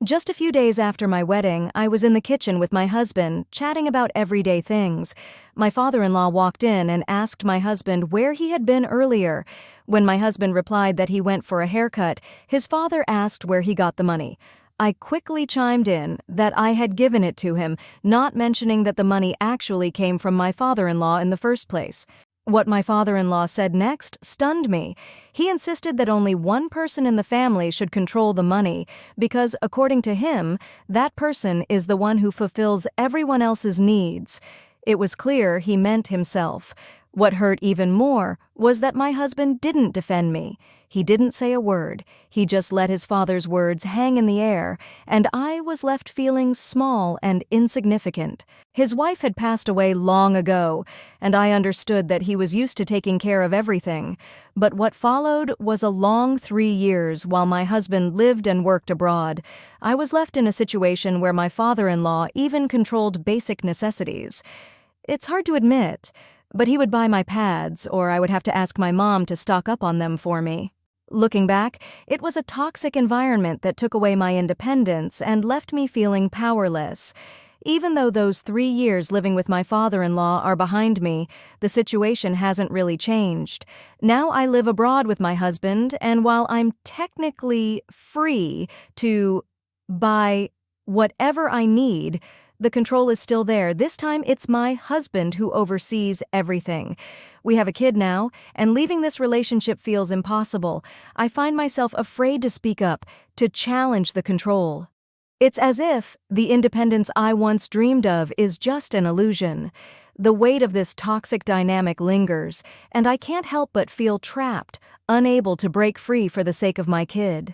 Just a few days after my wedding, I was in the kitchen with my husband, chatting about everyday things. My father-in-law walked in and asked my husband where he had been earlier. When my husband replied that he went for a haircut, his father asked where he got the money. I quickly chimed in that I had given it to him, not mentioning that the money actually came from my father-in-law in the first place. What my father-in-law said next stunned me. He insisted that only one person in the family should control the money because, according to him, that person is the one who fulfills everyone else's needs. It was clear he meant himself. What hurt even more was that my husband didn't defend me. He didn't say a word. He just let his father's words hang in the air, and I was left feeling small and insignificant. His wife had passed away long ago, and I understood that he was used to taking care of everything. But what followed was a long 3 years while my husband lived and worked abroad. I was left in a situation where my father-in-law even controlled basic necessities. It's hard to admit, but he would buy my pads, or I would have to ask my mom to stock up on them for me. Looking back, it was a toxic environment that took away my independence and left me feeling powerless. Even though those 3 years living with my father-in-law are behind me, the situation hasn't really changed. Now I live abroad with my husband, and while I'm technically free to buy whatever I need, the control is still there. This time, it's my husband who oversees everything. We have a kid now, and leaving this relationship feels impossible. I find myself afraid to speak up, to challenge the control. It's as if the independence I once dreamed of is just an illusion. The weight of this toxic dynamic lingers, and I can't help but feel trapped, unable to break free for the sake of my kid.